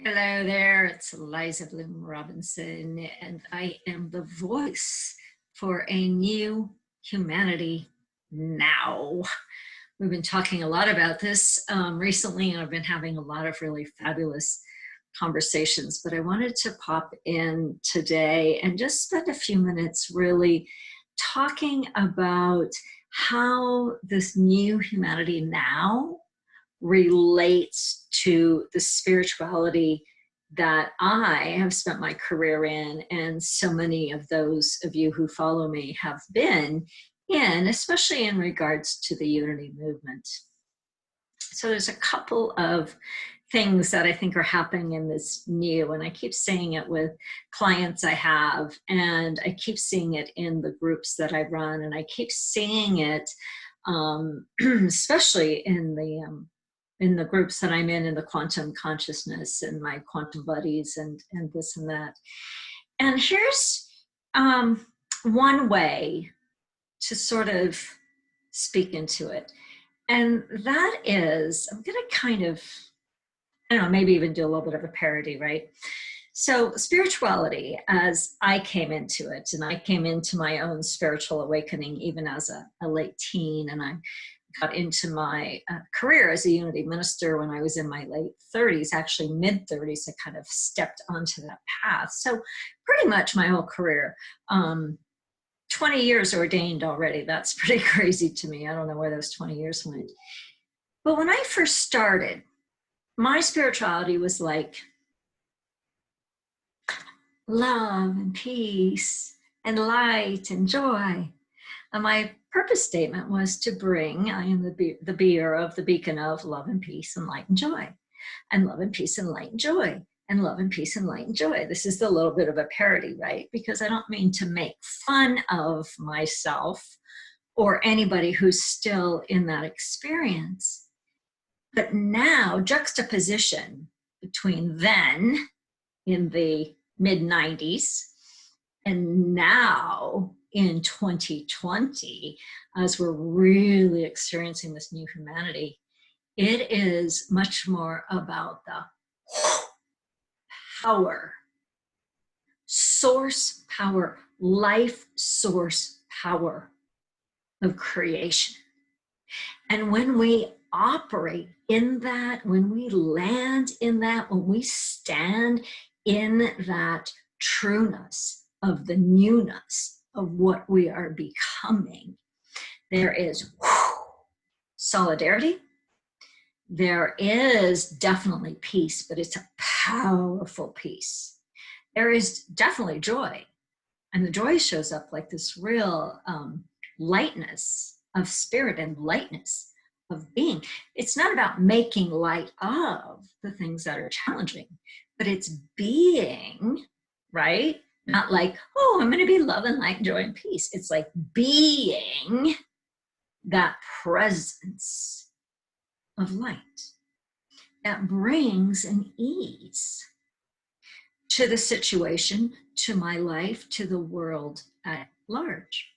Hello there, it's Eliza Bloom Robinson, and I am the voice for a new humanity now. We've been talking a lot about this recently, and I've been having a lot of really fabulous conversations, but I wanted to pop in today and just spend a few minutes really talking about how this new humanity now relates to the spirituality that I have spent my career in, and so many of those of you who follow me have been in, especially in regards to the unity movement. So there's a couple of things that I think are happening in this new, and I keep seeing it with clients I have, and I keep seeing it in the groups that I run, and I keep seeing it especially in the groups that I'm in the quantum consciousness and my quantum buddies and this and that. And here's one way to sort of speak into it. And that is, I'm going to kind of, I don't know, maybe even do a little bit of a parody, right? So spirituality, as I came into it, and I came into my own spiritual awakening even as a late teen, and I got into my career as a unity minister when I was in my late 30s, actually mid 30s. I kind of stepped onto that path. So pretty much my whole career, 20 years ordained already. That's pretty crazy to me. I don't know where those 20 years went. But when I first started, my spirituality was like love and peace and light and joy. And my purpose statement was to bring, I am the beer of the beacon of love and peace and light and joy, and love and peace and light and joy, and love and peace and light and joy. This is a little bit of a parody, right? Because I don't mean to make fun of myself or anybody who's still in that experience. But now, juxtaposition between then in the mid 90s and now in 2020, as we're really experiencing this new humanity, it is much more about the power, source power, life source power of creation. And when we operate in that, when we land in that, when we stand in that trueness of the newness of what we are becoming, there is solidarity. There is definitely peace, but it's a powerful peace. There is definitely joy. And the joy shows up like this real lightness of spirit and lightness of being. It's not about making light of the things that are challenging, but it's being, right? Not like, oh, I'm going to be love and light, joy and peace. It's like being that presence of light that brings an ease to the situation, to my life, to the world at large.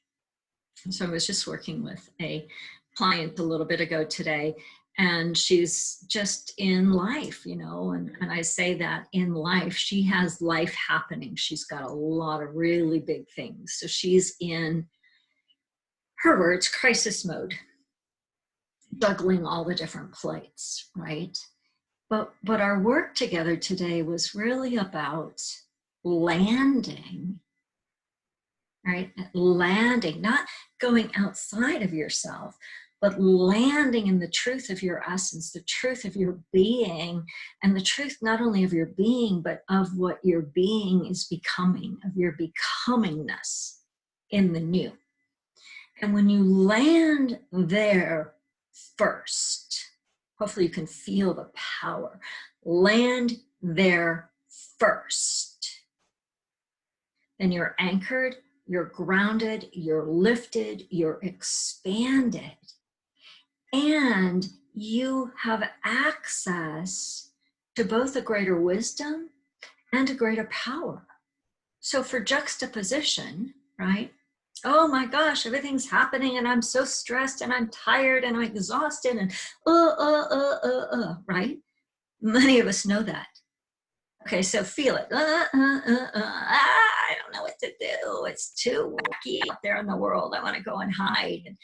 So I was just working with a client a little bit ago today, and she's just in life, you know, and I say that in life, she has life happening. She's got a lot of really big things. So she's in, her words, crisis mode, juggling all the different plates, right? But our work together today was really about landing, right? Landing, not going outside of yourself, but landing in the truth of your essence, the truth of your being, and the truth not only of your being, but of what your being is becoming, of your becomingness in the new. And when you land there first, hopefully you can feel the power. Land there first. Then you're anchored, you're grounded, you're lifted, you're expanded. And you have access to both a greater wisdom and a greater power. So for juxtaposition, right? Oh my gosh, everything's happening and I'm so stressed and I'm tired and I'm exhausted and right? Many of us know that. Okay, so feel it. I don't know what to do. It's too wacky out there in the world. I want to go and hide.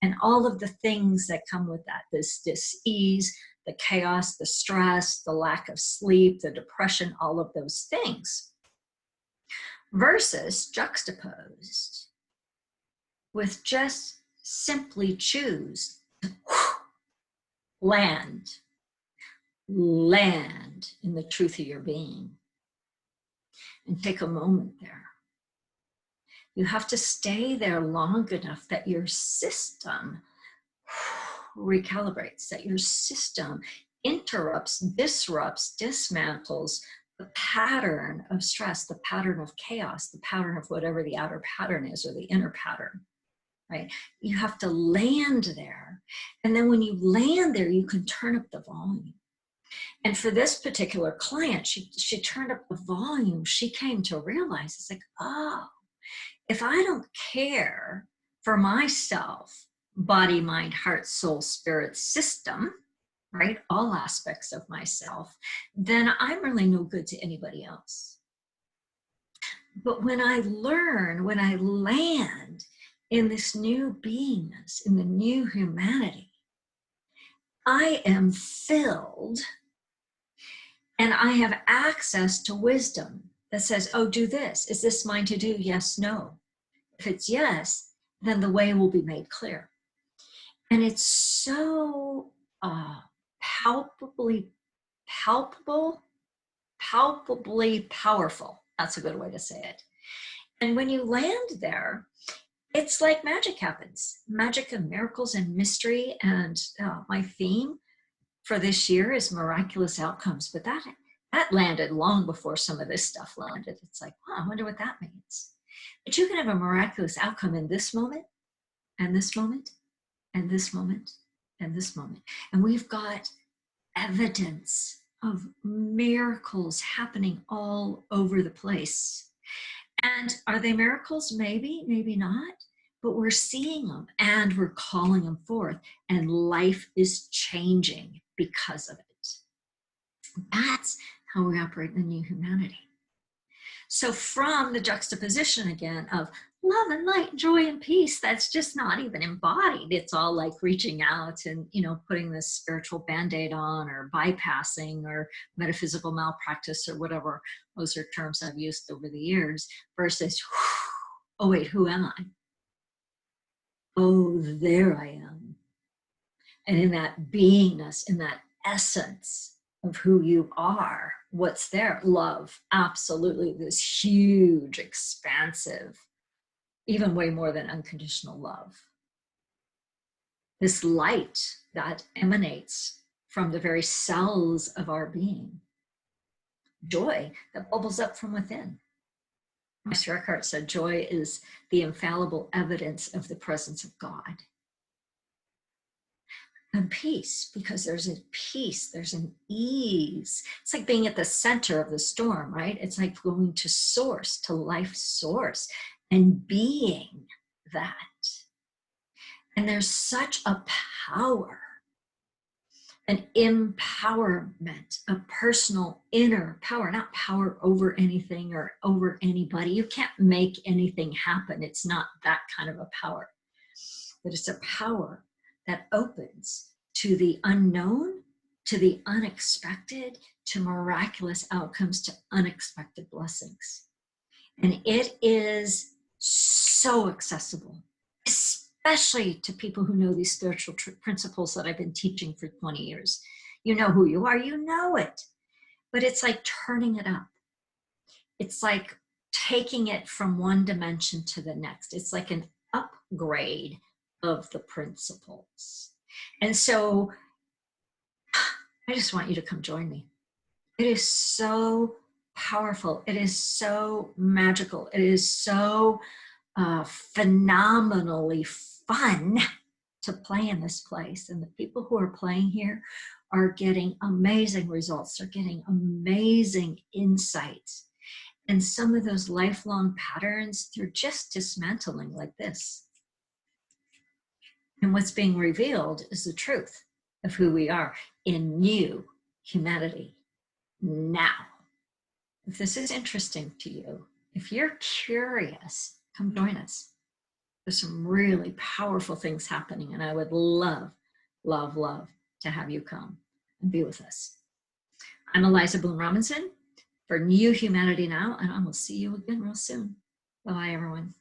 And all of the things that come with that, this dis-ease, the chaos, the stress, the lack of sleep, the depression, all of those things. Versus juxtaposed with just simply choose to land in the truth of your being and take a moment there. You have to stay there long enough that your system recalibrates, that your system interrupts, disrupts, dismantles the pattern of stress, the pattern of chaos, the pattern of whatever the outer pattern is or the inner pattern, right? You have to land there. And then when you land there, you can turn up the volume. And for this particular client, she turned up the volume. She came to realize, it's like, oh, if I don't care for myself, body, mind, heart, soul, spirit, system, right? All aspects of myself, then I'm really no good to anybody else. But when I learn, when I land in this new beingness, in the new humanity, I am filled and I have access to wisdom that says, oh, do this. Is this mine to do? Yes, no. If it's yes, then the way will be made clear. And it's so palpably powerful. That's a good way to say it. And when you land there, it's like magic happens. Magic and miracles and mystery. And my theme for this year is miraculous outcomes. But that landed long before some of this stuff landed. It's like, wow, I wonder what that means. But you can have a miraculous outcome in this moment, and this moment, and this moment, and this moment. And we've got evidence of miracles happening all over the place. And are they miracles? Maybe, maybe not. But we're seeing them and we're calling them forth. And life is changing because of it. That's how we operate in the new humanity. So from the juxtaposition again of love and light, and joy and peace, that's just not even embodied. It's all like reaching out and, putting this spiritual band-aid on or bypassing or metaphysical malpractice or whatever. Those are terms I've used over the years versus, oh wait, who am I? Oh, there I am. And in that beingness, in that essence of who you are, what's there? Love, absolutely. This huge, expansive, even way more than unconditional love. This light that emanates from the very cells of our being. Joy that bubbles up from within. Master Eckhart said joy is the infallible evidence of the presence of God. And peace, because there's a peace, there's an ease. It's like being at the center of the storm, right? It's like going to source, to life source, and being that. And there's such a power, an empowerment, a personal inner power, not power over anything or over anybody. You can't make anything happen. It's not that kind of a power. But it's a power that opens to the unknown, to the unexpected, to miraculous outcomes, to unexpected blessings. And it is so accessible, especially to people who know these spiritual principles that I've been teaching for 20 years. You know who you are, you know it. But it's like turning it up. It's like taking it from one dimension to the next. It's like an upgrade of the principles. And so I just want you to come join me. It is so powerful. It is so magical. It is so phenomenally fun to play in this place. And the people who are playing here are getting amazing results. They're getting amazing insights. And some of those lifelong patterns, they're just dismantling like this. And what's being revealed is the truth of who we are in new humanity now. If this is interesting to you, if you're curious, come join us. There's some really powerful things happening, and I would love, love, love to have you come and be with us. I'm Eliza Boone Robinson for New Humanity Now, and I will see you again real soon. Bye, everyone.